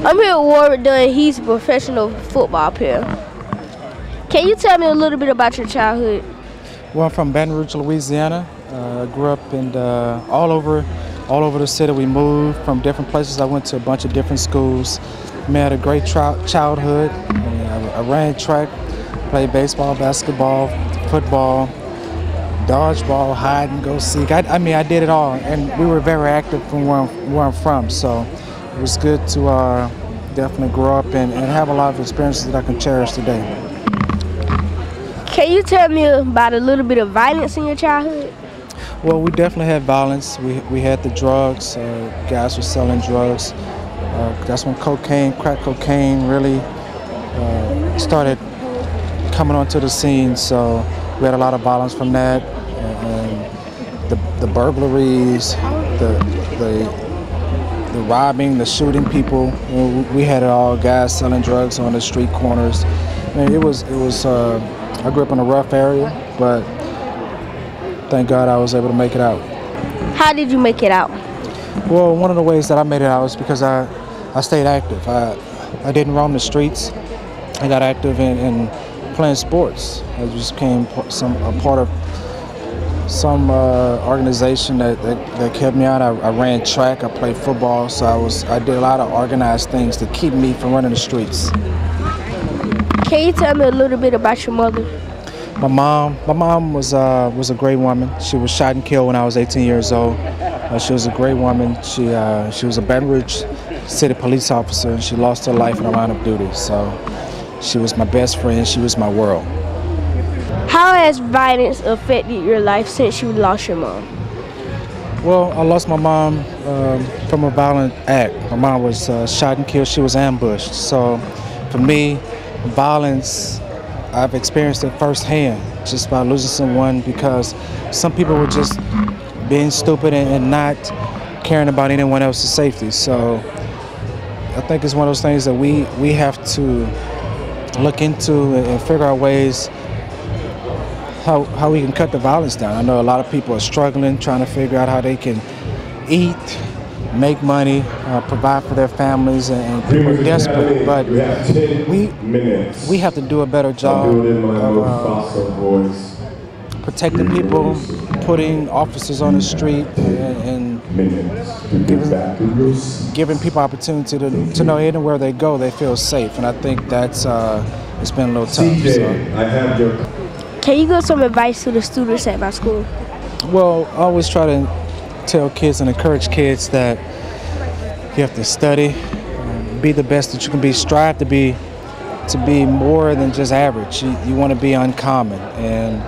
I'm here with Warrick Dunn. He's a professional football player. Can you tell me a little bit about your childhood? Well, I'm from Baton Rouge, Louisiana. I grew up in all over the city. We moved from different places. I went to a bunch of different schools. I had a great childhood. I ran track, played baseball, basketball, football, dodgeball, hide and go seek. I did it all, and we were very active from where I'm from. So it was good to definitely grow up and have a lot of experiences that I can cherish today. Can you tell me about a little bit of violence in your childhood? Well, we definitely had violence. We had the drugs. Guys were selling drugs. That's when crack cocaine really started coming onto the scene. So we had a lot of violence from that. And the burglaries, the robbing, the shooting people. We had it all. Guys selling drugs on the street corners. It was. I grew up in a rough area, but thank God I was able to make it out. How did you make it out? Well, one of the ways that I made it out was because I stayed active. I didn't roam the streets. I got active in playing sports. I just became a part of some organization that kept me out. I ran track. I played football. So I did a lot of organized things to keep me from running the streets. Can you tell me a little bit about your mother? My mom was a great woman. She was shot and killed when I was 18 years old. She was a great woman. She was a Baton Rouge City police officer, and she lost her life in the line of duty. So she was my best friend. She was my world. How has violence affected your life since you lost your mom? Well, I lost my mom from a violent act. My mom was shot and killed. She was ambushed. So for me, violence, I've experienced it firsthand just by losing someone, because some people were just being stupid and not caring about anyone else's safety. So I think it's one of those things that we have to look into and figure out ways how we can cut the violence down. I know a lot of people are struggling, trying to figure out how they can eat, make money, provide for their families, and people are desperate. But we have to do a better job of protecting people, putting officers on the street, and giving people opportunity to know anywhere they go they feel safe. And I think that's it's been a little tough. So. Can you give some advice to the students at my school? Well, I always try to tell kids and encourage kids that you have to study, be the best that you can be, strive to be more than just average. You want to be uncommon, and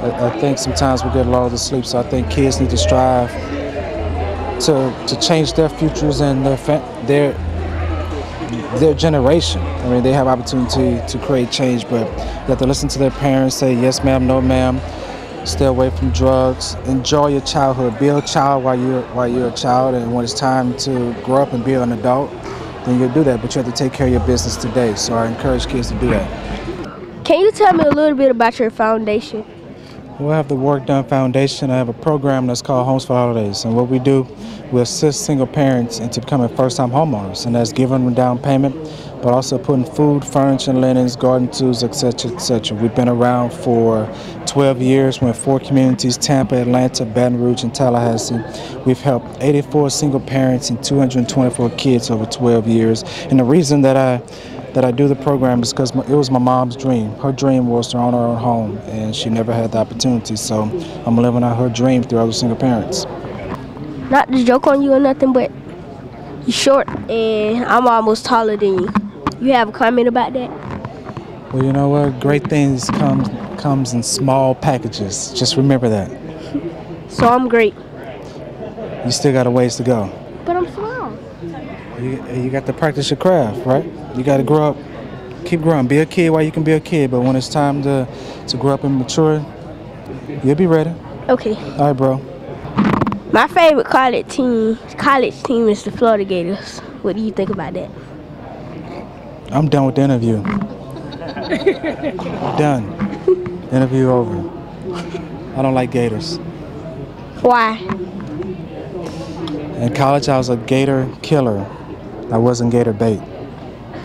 I think sometimes we get lulled to sleep. So I think kids need to strive to change their futures and their generation. I mean, they have opportunity to create change, but you have to listen to their parents, say yes ma'am, no ma'am. Stay away from drugs. Enjoy your childhood. Be a child while you're a child, and when it's time to grow up and be an adult, then you'll do that. But you have to take care of your business today. So I encourage kids to do that. Can you tell me a little bit about your foundation? We have the Warrick Dunn Foundation. I have a program that's called Homes for Holidays, and what we do, we assist single parents into becoming first-time homeowners, and that's giving them down payment, but also putting food, furniture, linens, garden tools, etc., etc. We've been around for 12 years. We're in 4 communities: Tampa, Atlanta, Baton Rouge, and Tallahassee. We've helped 84 single parents and 224 kids over 12 years. And the reason that I do the program is because it was my mom's dream. Her dream was to own her own home, and she never had the opportunity. So I'm living out her dream through other single parents. Not to joke on you or nothing, but you're short and I'm almost taller than you. You have a comment about that? Well, you know what? Great things comes in small packages. Just remember that. So I'm great. You still got a ways to go. But I'm small. You got to practice your craft, right? You got to grow up, keep growing. Be a kid while you can be a kid, but when it's time to grow up and mature, you'll be ready. Okay. All right, bro. My favorite college team is the Florida Gators. What do you think about that? I'm done with the interview. Done. Interview over. I don't like Gators. Why? In college, I was a Gator killer. I wasn't gator bait.